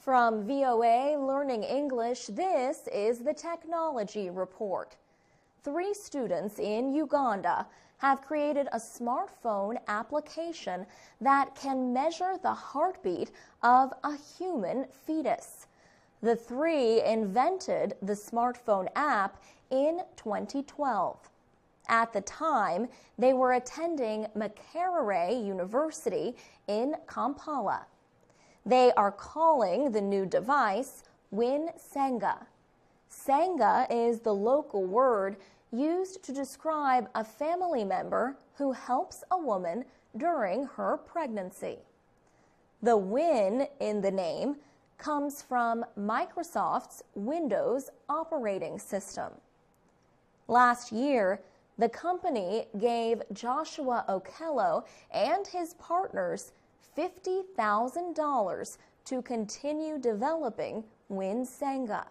From VOA Learning English, this is the Technology Report. 3 students in Uganda have created a smartphone application that can measure the heartbeat of a human fetus. The 3 invented the smartphone app in 2012. At the time, they were attending Makerere University in Kampala. They are calling the new device Win Senga. Senga is the local word used to describe a family member who helps a woman during her pregnancy. The Win in the name comes from Microsoft's Windows operating system. Last year, the company gave Joshua Okello and his partners $50,000 to continue developing Win Senga.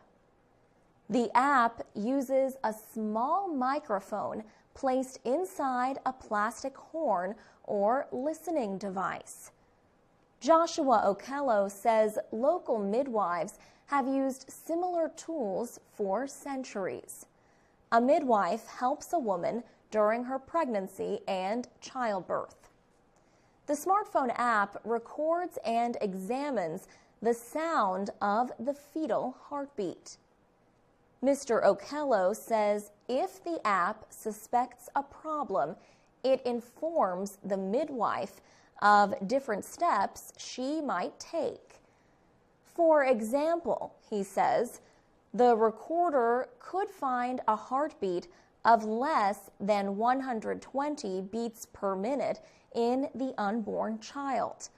The app uses a small microphone placed inside a plastic horn or listening device. Joshua Okello says local midwives have used similar tools for centuries. A midwife helps a woman during her pregnancy and childbirth. The smartphone app records and examines the sound of the fetal heartbeat. Mr. Okello says if the app suspects a problem, it informs the midwife of different steps she might take. For example, he says, the recorder could find a heartbeat of less than 120 beats per minute in the unborn child.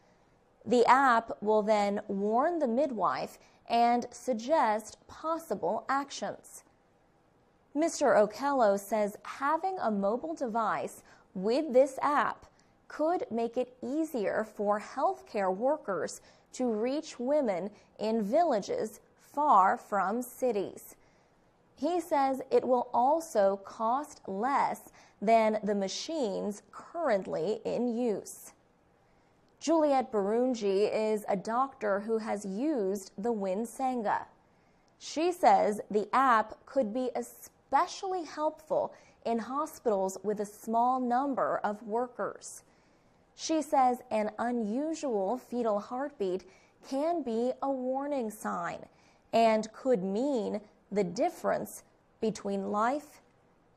The app will then warn the midwife and suggest possible actions. Mr. Okello says having a mobile device with this app could make it easier for healthcare workers to reach women in villages far from cities. He says it will also cost less than the machines currently in use. Juliet Barungi is a doctor who has used the Win Senga. She says the app could be especially helpful in hospitals with a small number of workers. She says an unusual fetal heartbeat can be a warning sign and could mean the difference between life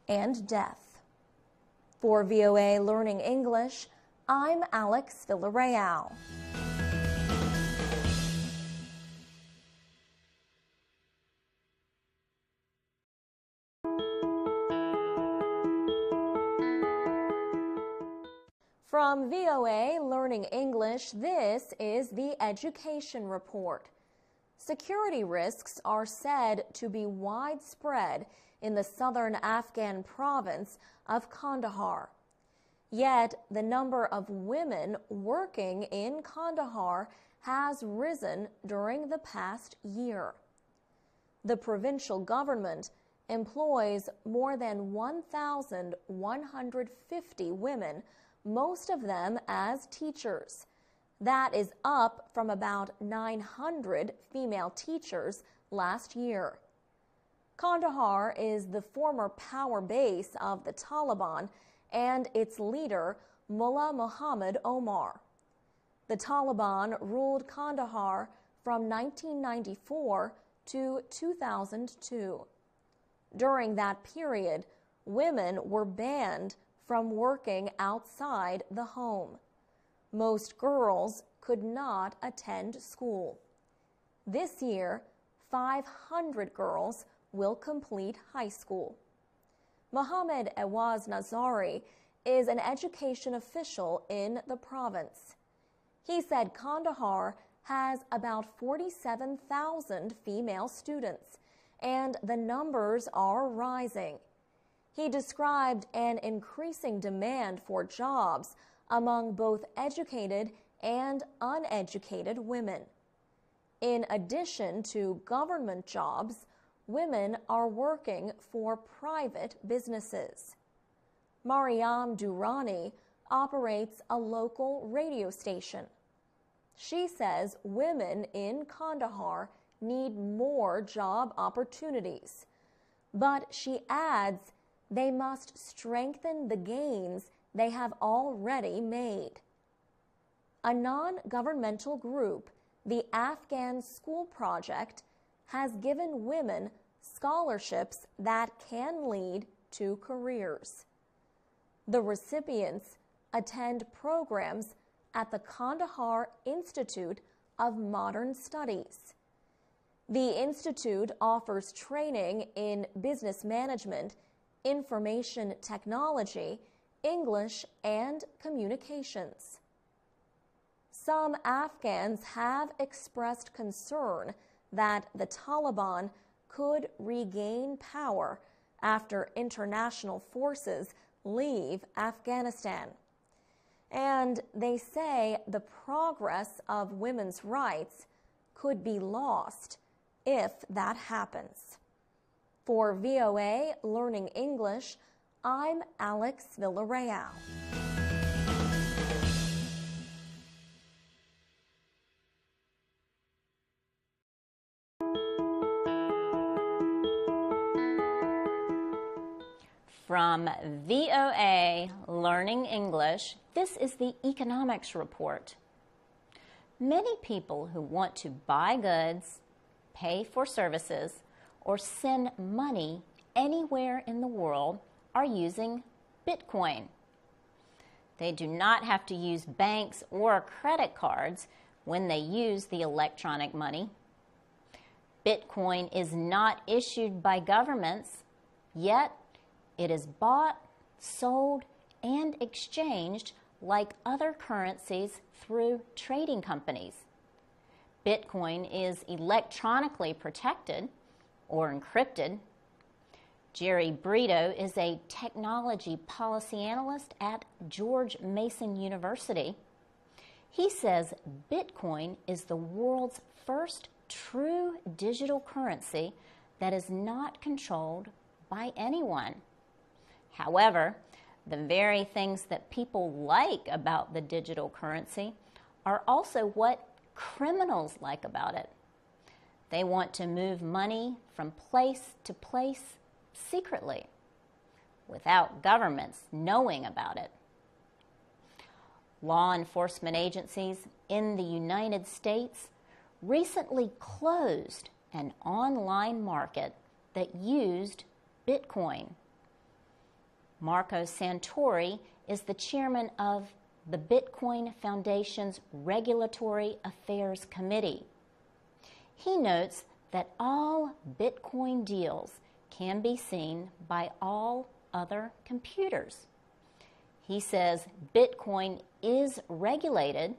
and death. For VOA Learning English, I'm Alex Villarreal. From VOA Learning English, this is the Education Report. Security risks are said to be widespread in the southern Afghan province of Kandahar. Yet, the number of women working in Kandahar has risen during the past year. The provincial government employs more than 1,150 women, most of them as teachers. That is up from about 900 female teachers last year. Kandahar is the former power base of the Taliban and its leader, Mullah Muhammad Omar. The Taliban ruled Kandahar from 1994 to 2002. During that period, women were banned from working outside the home. Most girls could not attend school. This year, 500 girls will complete high school. Mohammed Awaz Nazari is an education official in the province. He said Kandahar has about 47,000 female students, and the numbers are rising. He described an increasing demand for jobs among both educated and uneducated women. In addition to government jobs, women are working for private businesses. Mariam Durrani operates a local radio station. She says women in Kandahar need more job opportunities. But she adds they must strengthen the gains they have already made. A non-governmental group, the Afghan School Project, has given women scholarships that can lead to careers. The recipients attend programs at the Kandahar Institute of Modern Studies. The institute offers training in business management, information technology, English, and communications. Some Afghans have expressed concern that the Taliban could regain power after international forces leave Afghanistan. And they say the progress of women's rights could be lost if that happens. For VOA Learning English, I'm Alex Villarreal. From VOA Learning English, this is the Economics Report. Many people who want to buy goods, pay for services, or send money anywhere in the world are using Bitcoin. They do not have to use banks or credit cards when they use the electronic money. Bitcoin is not issued by governments, yet it is bought, sold, and exchanged like other currencies through trading companies. Bitcoin is electronically protected or encrypted. Jerry Brito is a technology policy analyst at George Mason University. He says Bitcoin is the world's first true digital currency that is not controlled by anyone. However, the very things that people like about the digital currency are also what criminals like about it. They want to move money from place to place secretly, without governments knowing about it. Law enforcement agencies in the United States recently closed an online market that used Bitcoin. Marco Santori is the chairman of the Bitcoin Foundation's Regulatory Affairs Committee. He notes that all Bitcoin deals can be seen by all other computers. He says Bitcoin is regulated.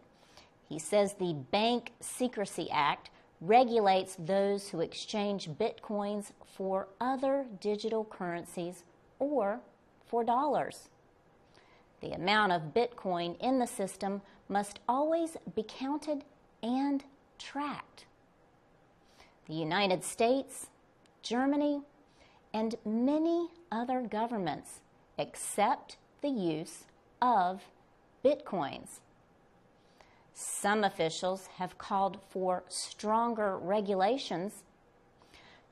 He says the Bank Secrecy Act regulates those who exchange Bitcoins for other digital currencies or for dollars. The amount of Bitcoin in the system must always be counted and tracked. The United States, Germany, and many other governments accept the use of Bitcoins. Some officials have called for stronger regulations.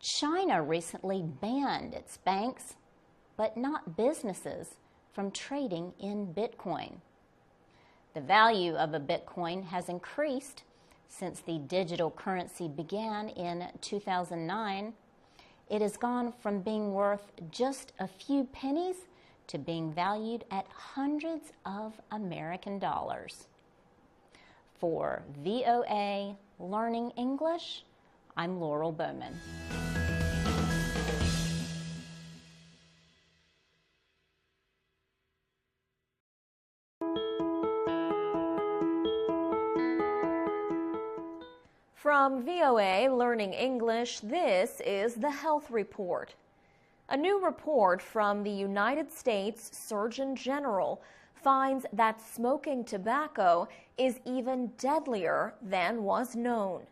China recently banned its banks, but not businesses, from trading in Bitcoin. The value of a Bitcoin has increased since the digital currency began in 2009. It has gone from being worth just a few pennies to being valued at hundreds of American dollars. For VOA Learning English, I'm Laurel Bowman. From VOA Learning English, this is the Health Report. A new report from the United States Surgeon General finds that smoking tobacco is even deadlier than was known.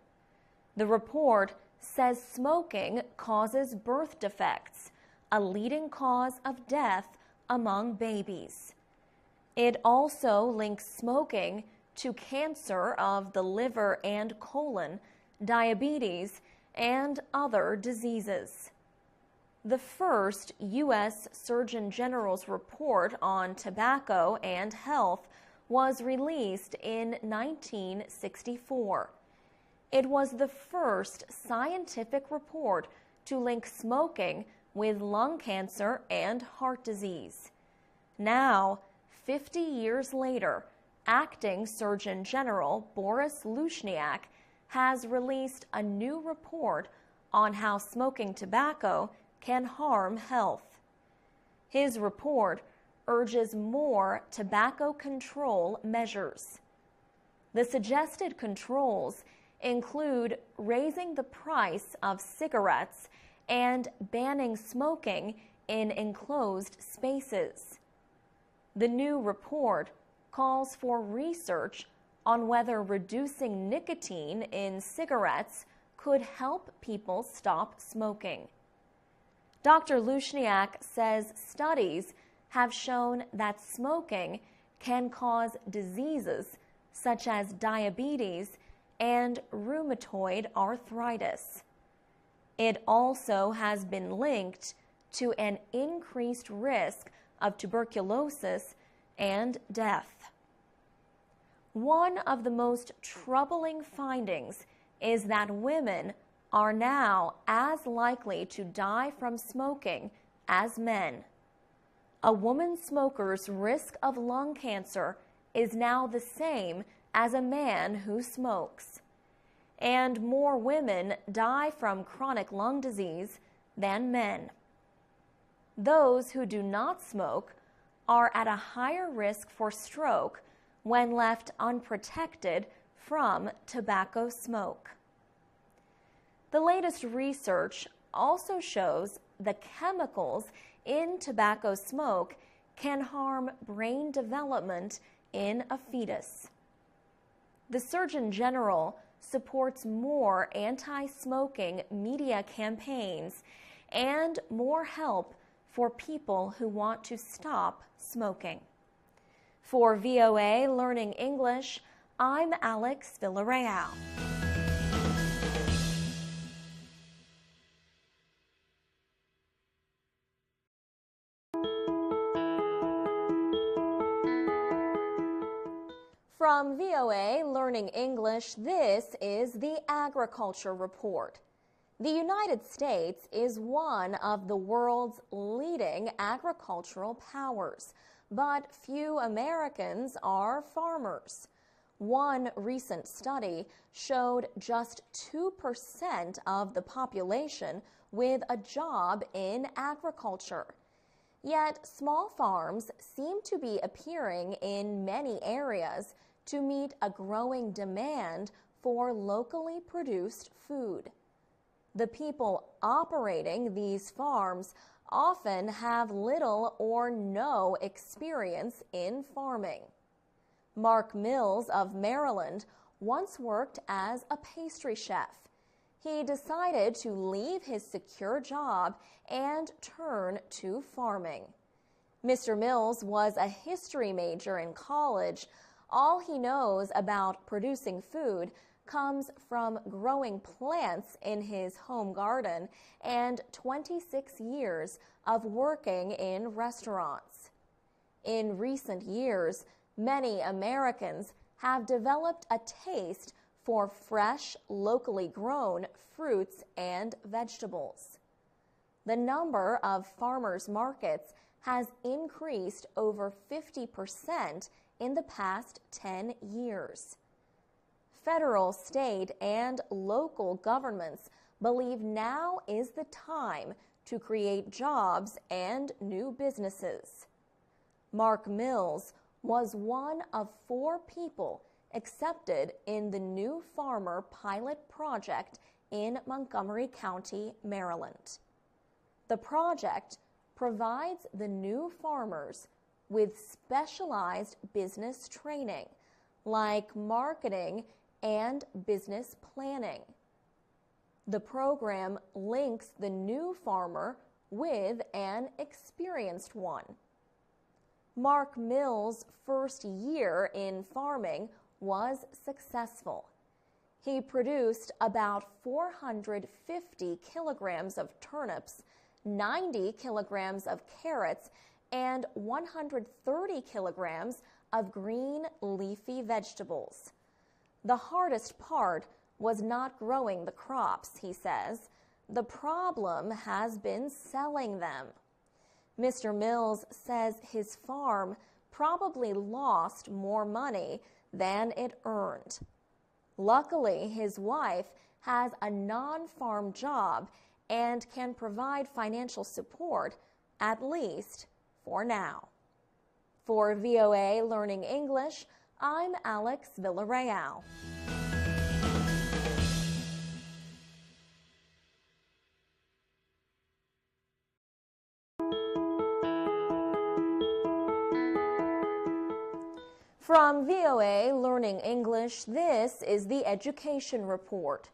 The report says smoking causes birth defects, a leading cause of death among babies. It also links smoking to cancer of the liver and colon, diabetes, and other diseases. The first U.S. Surgeon General's report on tobacco and health was released in 1964. It was the first scientific report to link smoking with lung cancer and heart disease. Now, 50 years later, Acting Surgeon General Boris Luyện has released a new report on how smoking tobacco can harm health. His report urges more tobacco control measures. The suggested controls include raising the price of cigarettes and banning smoking in enclosed spaces. The new report calls for research on whether reducing nicotine in cigarettes could help people stop smoking. Dr. Luyện says studies have shown that smoking can cause diseases such as diabetes and rheumatoid arthritis. It also has been linked to an increased risk of tuberculosis and death. One of the most troubling findings is that women are now as likely to die from smoking as men. A woman smoker's risk of lung cancer is now the same as a man who smokes. And more women die from chronic lung disease than men. Those who do not smoke are at a higher risk for stroke when left unprotected from tobacco smoke. The latest research also shows the chemicals in tobacco smoke can harm brain development in a fetus. The Surgeon General supports more anti-smoking media campaigns and more help for people who want to stop smoking. For VOA Learning English, I'm Alex Villarreal. From VOA Learning English, this is the Agriculture Report. The United States is one of the world's leading agricultural powers, but few Americans are farmers. One recent study showed just 2% of the population with a job in agriculture. Yet small farms seem to be appearing in many areas to meet a growing demand for locally produced food. The people operating these farms often have little or no experience in farming. Mark Mills of Maryland once worked as a pastry chef. He decided to leave his secure job and turn to farming. Mr. Mills was a history major in college. All he knows about producing food comes from growing plants in his home garden and 26 years of working in restaurants. In recent years, many Americans have developed a taste for fresh, locally grown fruits and vegetables. The number of farmers' markets has increased over 50% in the past 10 years. Federal, state, and local governments believe now is the time to create jobs and new businesses. Mark Mills was one of 4 people accepted in the New Farmer Pilot Project in Montgomery County, Maryland. The project provides the new farmers with specialized business training, like marketing and business planning. The program links the new farmer with an experienced one. Mark Mills' first year in farming was successful. He produced about 450 kilograms of turnips, 90 kilograms of carrots, and 130 kilograms of green leafy vegetables. The hardest part was not growing the crops, he says. The problem has been selling them. Mr. Mills says his farm probably lost more money than it earned. Luckily, his wife has a non-farm job and can provide financial support, at least for now. For VOA Learning English, I'm Alex Villarreal. From VOA Learning English, this is the Education Report.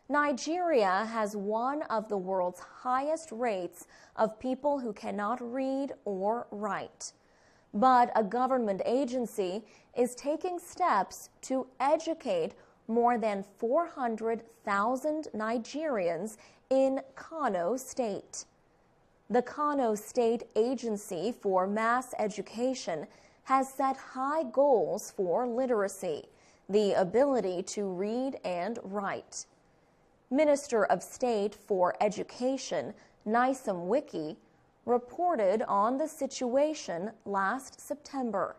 Nigeria has one of the world's highest rates of people who cannot read or write. But a government agency is taking steps to educate more than 400,000 Nigerians in Kano State. The Kano State Agency for Mass Education has set high goals for literacy, the ability to read and write. Minister of State for Education, Nyesom Wike, reported on the situation last September.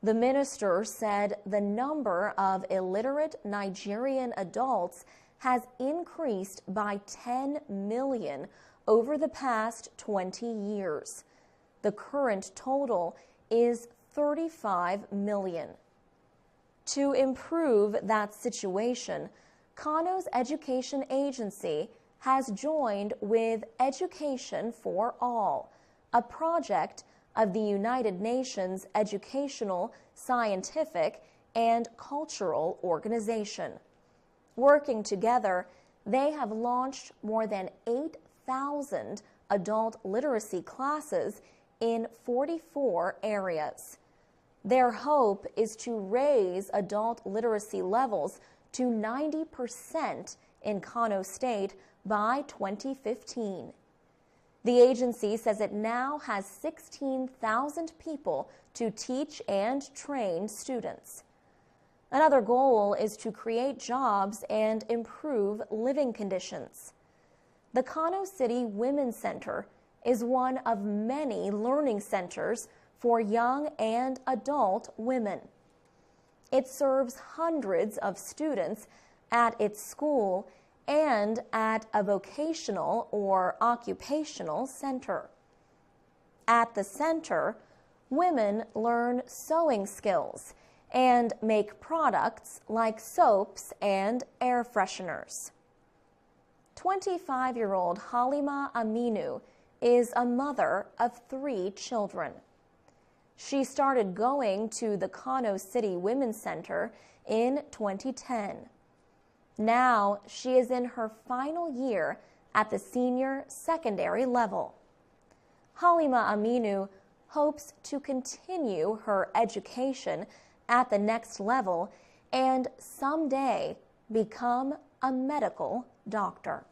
The minister said the number of illiterate Nigerian adults has increased by 10 million over the past 20 years. The current total is 35 million. To improve that situation, Kano's education agency has joined with Education for All, a project of the United Nations Educational, Scientific, and Cultural Organization. Working together, they have launched more than 8,000 adult literacy classes in 44 areas. Their hope is to raise adult literacy levels to 90% in Kano State by 2015. The agency says it now has 16,000 people to teach and train students. Another goal is to create jobs and improve living conditions. The Kano City Women's Center is one of many learning centers for young and adult women. It serves hundreds of students at its school and at a vocational or occupational center. At the center, women learn sewing skills and make products like soaps and air fresheners. 25-year-old Halima Aminu is a mother of 3 children. She started going to the Kano City Women's Center in 2010. Now she is in her final year at the senior secondary level. Halima Aminu hopes to continue her education at the next level and someday become a medical doctor.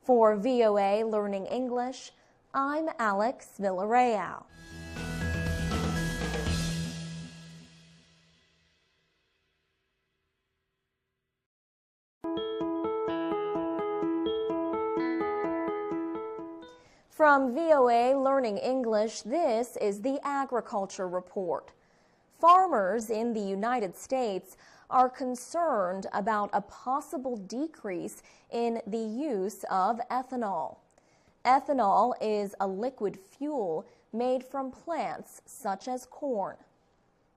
For VOA Learning English, I'm Alex Villarreal. From VOA Learning English, this is the Agriculture Report. Farmers in the United States are concerned about a possible decrease in the use of ethanol. Ethanol is a liquid fuel made from plants such as corn.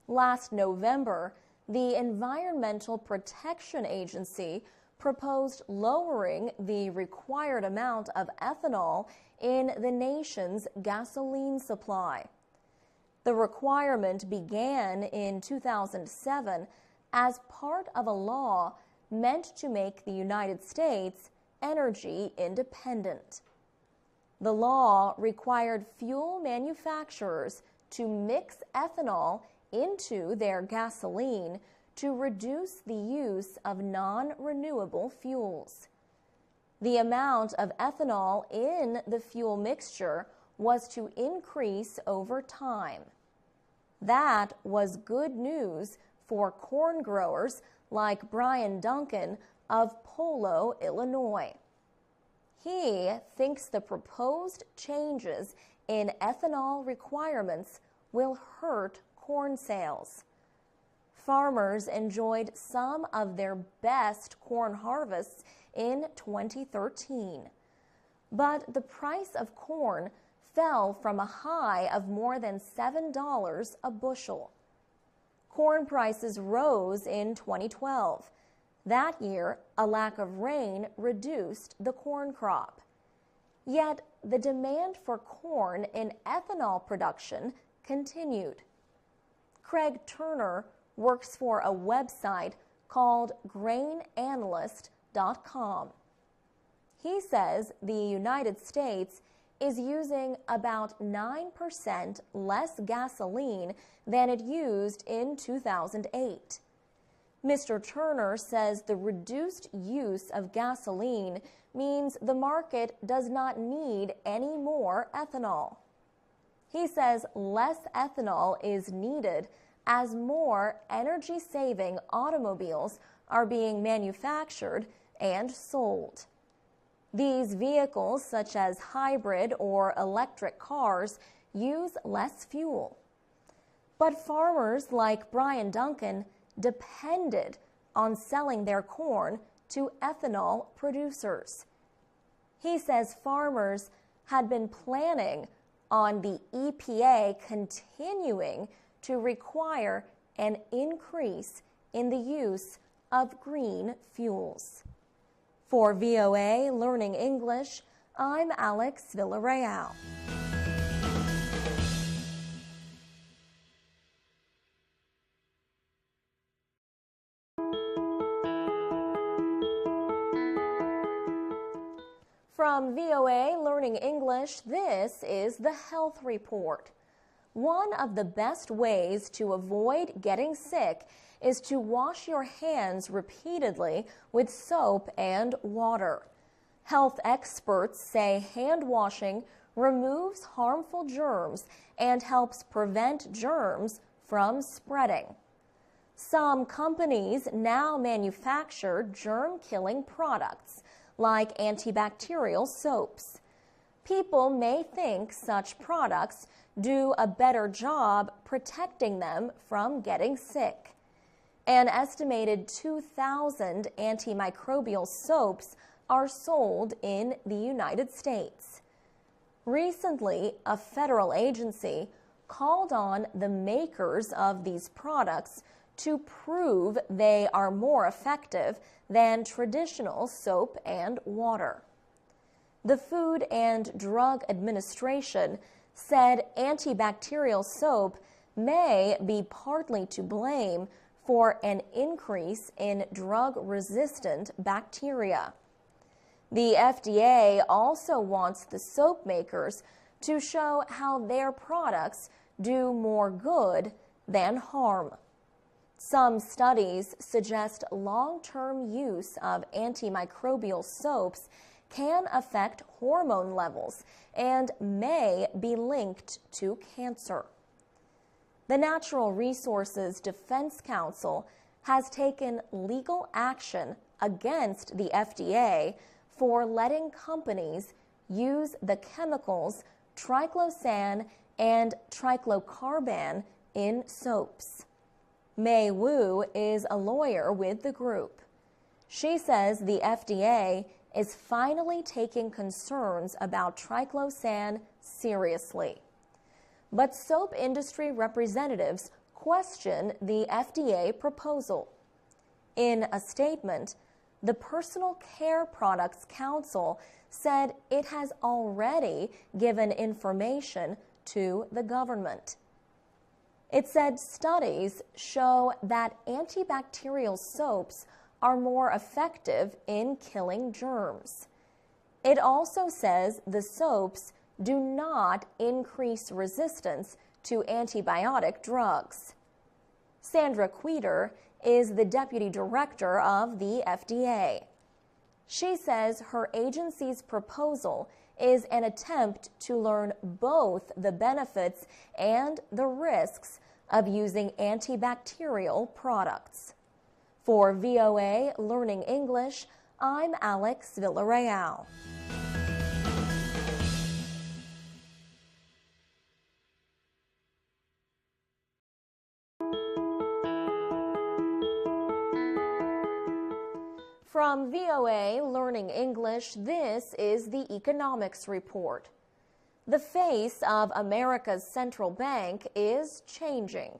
Last November, the Environmental Protection Agency proposed lowering the required amount of ethanol in the nation's gasoline supply. The requirement began in 2007 as part of a law meant to make the United States energy independent. The law required fuel manufacturers to mix ethanol into their gasoline to reduce the use of non-renewable fuels. The amount of ethanol in the fuel mixture was to increase over time. That was good news for corn growers like Brian Duncan of Polo, Illinois. He thinks the proposed changes in ethanol requirements will hurt corn sales. Farmers enjoyed some of their best corn harvests in 2013, but the price of corn fell from a high of more than $7 a bushel. Corn prices rose in 2012. That year, a lack of rain reduced the corn crop. Yet, the demand for corn in ethanol production continued. Craig Turner works for a website called grainanalyst.com. He says the United States is using about 9% less gasoline than it used in 2008. Mr. Turner says the reduced use of gasoline means the market does not need any more ethanol. He says less ethanol is needed as more energy-saving automobiles are being manufactured and sold. These vehicles, such as hybrid or electric cars, use less fuel. But farmers like Brian Duncan depended on selling their corn to ethanol producers. He says farmers had been planning on the EPA continuing to require an increase in the use of green fuels. For VOA Learning English, I'm Alex Villarreal. From VOA Learning English, this is the Health Report. One of the best ways to avoid getting sick is to wash your hands repeatedly with soap and water. Health experts say hand washing removes harmful germs and helps prevent germs from spreading. Some companies now manufacture germ-killing products like antibacterial soaps. People may think such products do a better job protecting them from getting sick. An estimated 2,000 antimicrobial soaps are sold in the United States. Recently, a federal agency called on the makers of these products to prove they are more effective than traditional soap and water. The Food and Drug Administration said antibacterial soap may be partly to blame for an increase in drug-resistant bacteria. The FDA also wants the soap makers to show how their products do more good than harm. Some studies suggest long-term use of antimicrobial soaps can affect hormone levels and may be linked to cancer. The Natural Resources Defense Council has taken legal action against the FDA for letting companies use the chemicals triclosan and triclocarban in soaps. Mei Wu is a lawyer with the group. She says the FDA is finally taking concerns about triclosan seriously. But soap industry representatives question the FDA proposal. In a statement, the Personal Care Products Council said it has already given information to the government. It said studies show that antibacterial soaps are more effective in killing germs. It also says the soaps do not increase resistance to antibiotic drugs. Sandra Queter is the deputy director of the FDA. She says her agency's proposal is an attempt to learn both the benefits and the risks of using antibacterial products. For VOA Learning English, I'm Alex Villarreal. From VOA Learning English, this is the Economics Report. The face of America's central bank is changing.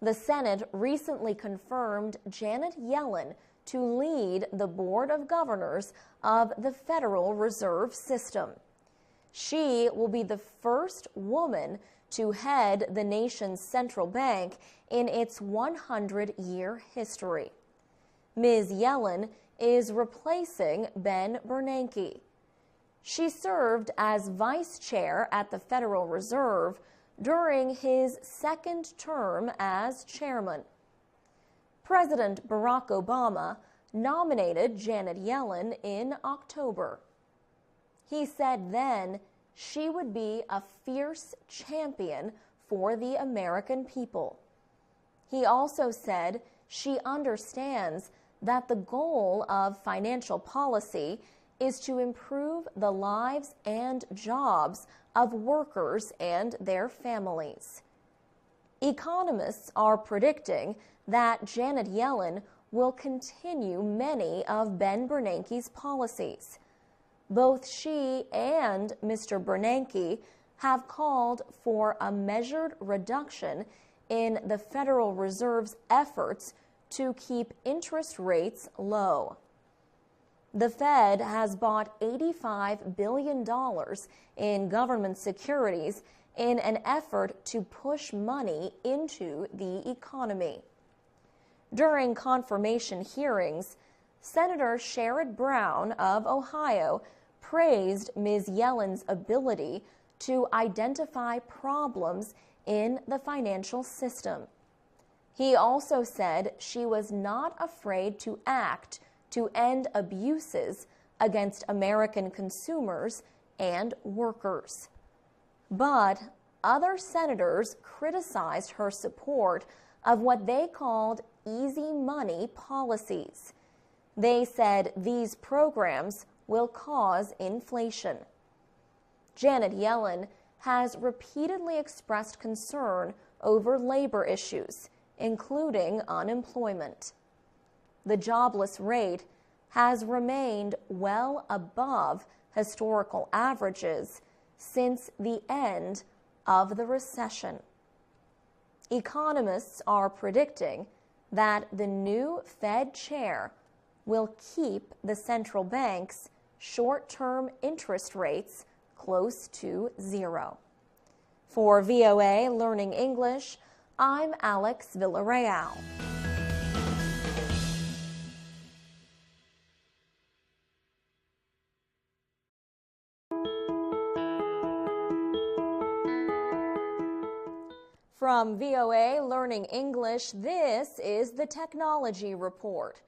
The Senate recently confirmed Janet Yellen to lead the Board of Governors of the Federal Reserve System. She will be the first woman to head the nation's central bank in its 100-year history. Ms. Yellen is replacing Ben Bernanke. She served as vice chair at the Federal Reserve during his second term as chairman. President Barack Obama nominated Janet Yellen in October. He said then she would be a fierce champion for the American people. He also said she understands that the goal of financial policy is to improve the lives and jobs of workers and their families. Economists are predicting that Janet Yellen will continue many of Ben Bernanke's policies. Both she and Mr. Bernanke have called for a measured reduction in the Federal Reserve's efforts to keep interest rates low. The Fed has bought $85 billion in government securities in an effort to push money into the economy. During confirmation hearings, Senator Sherrod Brown of Ohio praised Ms. Yellen's ability to identify problems in the financial system. He also said she was not afraid to act to end abuses against American consumers and workers. But other senators criticized her support of what they called easy money policies. They said these programs will cause inflation. Janet Yellen has repeatedly expressed concern over labor issues, including unemployment. The jobless rate has remained well above historical averages since the end of the recession. Economists are predicting that the new Fed chair will keep the central bank's short-term interest rates close to zero. For VOA Learning English, I'm Alex Villarreal. From VOA Learning English, this is the Technology Report.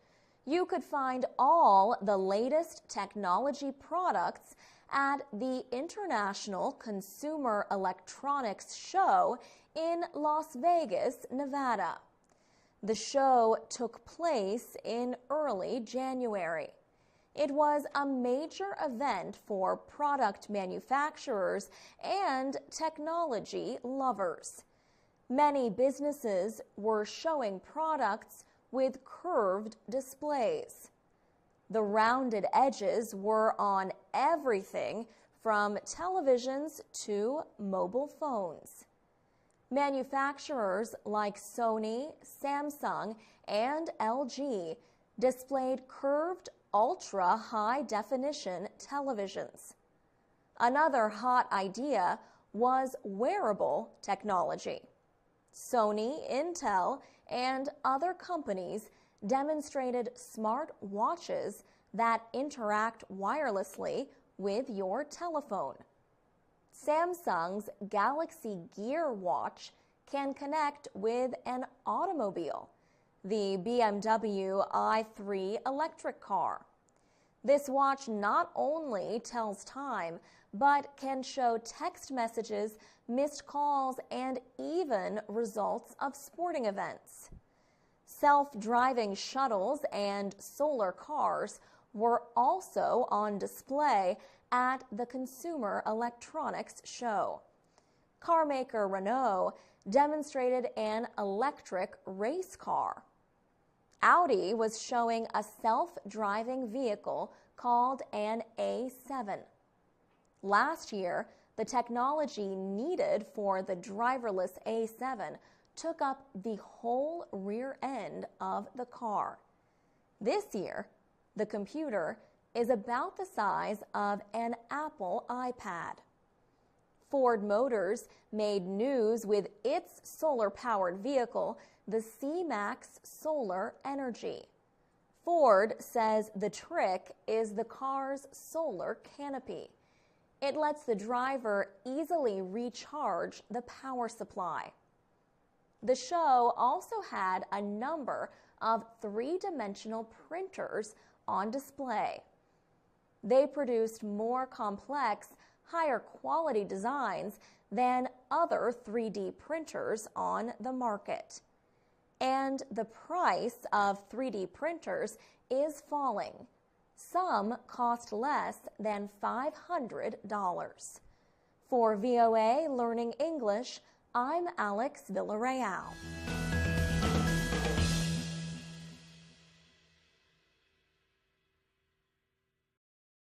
You could find all the latest technology products at the International Consumer Electronics Show in Las Vegas, Nevada. The show took place in early January. It was a major event for product manufacturers and technology lovers. Many businesses were showing products with curved displays. The rounded edges were on everything from televisions to mobile phones. Manufacturers like Sony, Samsung, and LG displayed curved ultra-high-definition televisions. Another hot idea was wearable technology. Sony, Intel, and other companies demonstrated smart watches that interact wirelessly with your telephone. Samsung's Galaxy Gear watch can connect with an automobile, the BMW i3 electric car. This watch not only tells time, but can show text messages, missed calls, and even results of sporting events. Self-driving shuttles and solar cars were also on display at the Consumer Electronics Show. Carmaker Renault demonstrated an electric race car. Audi was showing a self-driving vehicle called an A7. Last year, the technology needed for the driverless A7 took up the whole rear end of the car. This year, the computer is about the size of an Apple iPad. Ford Motors made news with its solar-powered vehicle, the C-Max Solar Energy. Ford says the trick is the car's solar canopy. It lets the driver easily recharge the power supply. The show also had a number of three-dimensional printers on display. They produced more complex, higher quality designs than other 3D printers on the market. And the price of 3D printers is falling. Some cost less than $500. For VOA Learning English, I'm Alex Villarreal.